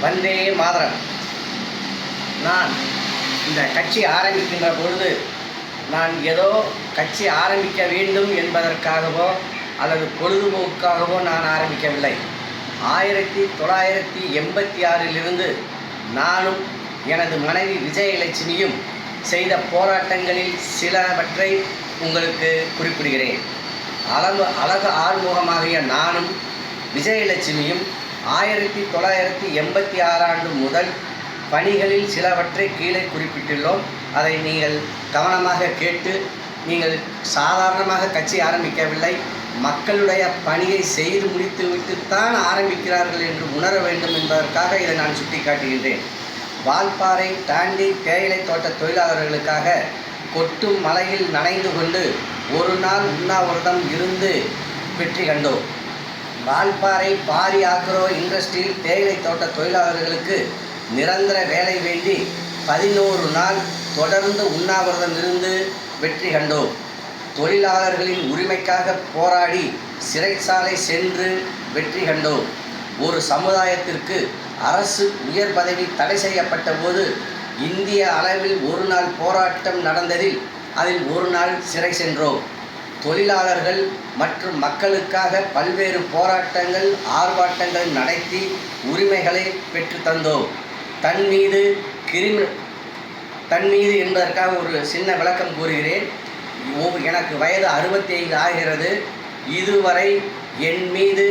வந்தே மாதரம். நான் இந்த கட்சி ஆரம்பிக்கின்ற பொழுது நான் ஏதோ கட்சி ஆரம்பிக்க வேண்டும் என்பதற்காகவோ அல்லது பொழுதுபோக்காகவோ நான் ஆரம்பிக்கவில்லை. 1986 நானும் எனது மனைவி விஜயலட்சுமியும் செய்த போராட்டங்களில் சிலவற்றை உங்களுக்கு குறிப்பிடுகிறேன். அழகு ஆறுமுகமாகிய நானும் விஜயலட்சுமியும் 1986 முதல் பணிகளில் சிலவற்றை கீழே குறிப்பிட்டுள்ளோம். அதை நீங்கள் கவனமாக கேட்டு, நீங்கள் சாதாரணமாக கட்சி ஆரம்பிக்கவில்லை, மக்களுடைய பணியை செய்து முடித்துவிட்டுத்தான் ஆரம்பிக்கிறார்கள் என்று உணர வேண்டும் என்பதற்காக இதை நான் சுட்டிக்காட்டுகின்றேன். வால்பாறை தாண்டி தேயிலை தோட்ட தொழிலாளர்களுக்காக கொட்டும் மலையில் நனைந்து கொண்டு ஒரு நாள் உண்ணாவிரதம் இருந்து வெற்றி கண்டோம். வால்பாறை பாரி ஆக்ரோ இண்டஸ்ட்ரியில் தேயிலை தோட்ட தொழிலாளர்களுக்கு நிரந்தர வேலை வேண்டி 11 நாள் தொடர்ந்து உண்ணாவிரதம் இருந்து வெற்றி கண்டோம். தொழிலாளர்களின் உரிமைக்காக போராடி சிறைச்சாலை சென்று வெற்றி கண்டோம். ஒரு சமுதாயத்திற்கு அரசு உயர் பதவி தடை செய்யப்பட்ட போது இந்திய அளவில் ஒரு நாள் போராட்டம் நடந்ததில் அதில் ஒரு நாள் சிறை சென்றோம். தொழிலாளர்கள் மற்றும் மக்களுக்காக பல்வேறு போராட்டங்கள் ஆர்ப்பாட்டங்கள் நடத்தி உரிமைகளை பெற்று தந்தோம். தன் மீது என்பதற்காக ஒரு சின்ன விளக்கம் கூறுகிறேன். எனக்கு வயது 65 ஆகிறது. இதுவரை என் மீது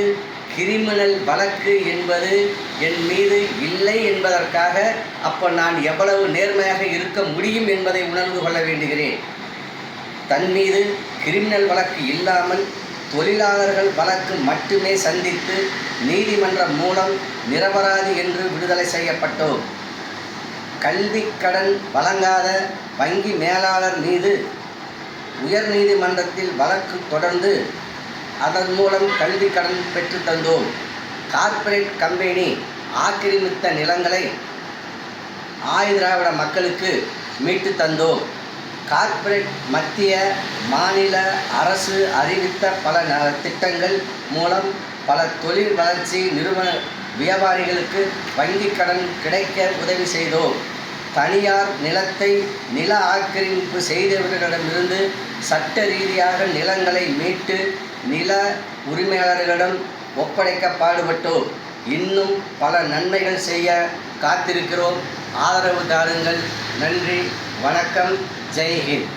கிரிமினல் வழக்கு என்பது என் மீது இல்லை என்பதற்காக அப்போ நான் எவ்வளவு நேர்மையாக இருக்க முடியும் என்பதை உணர்ந்து கொள்ள வேண்டுகிறேன். தன் மீது கிரிமினல் வழக்கு இல்லாமல் தொழிலாளர்கள் வழக்கு மட்டுமே சந்தித்து நீதிமன்றம் மூலம் நிரபராதி என்று விடுதலை செய்யப்பட்டோம். கல்வி கடன் வழங்காத வங்கி மேலாளர் மீது உயர் நீதிமன்றத்தில் வழக்கு தொடர்ந்து அதன் மூலம் கல்வி கடன் பெற்று தந்தோம். கார்ப்பரேட் கம்பெனி ஆக்கிரமித்த நிலங்களை ஆதிதிராவிட மக்களுக்கு மீட்டு தந்தோம். கார்ப்பரேட் மத்திய மாநில அரசு அறிவித்த பல திட்டங்கள் மூலம் பல தொழில் வளர்ச்சி நிறுவன வியாபாரிகளுக்கு வங்கி கடன் கிடைக்க உதவி செய்தோம். தனியார் நிலத்தை நில ஆக்கிரமிப்பு செய்தவர்களிடமிருந்து சட்ட ரீதியாக நிலங்களை மீட்டு நில உரிமையாளர்களிடம் ஒப்படைக்க பாடுபட்டோம். இன்னும் பல நன்மைகள் செய்ய காத்திருக்கிறோம். ஆதரவு தாருங்கள். நன்றி, வணக்கம், ஜெய்ஹிந்த்.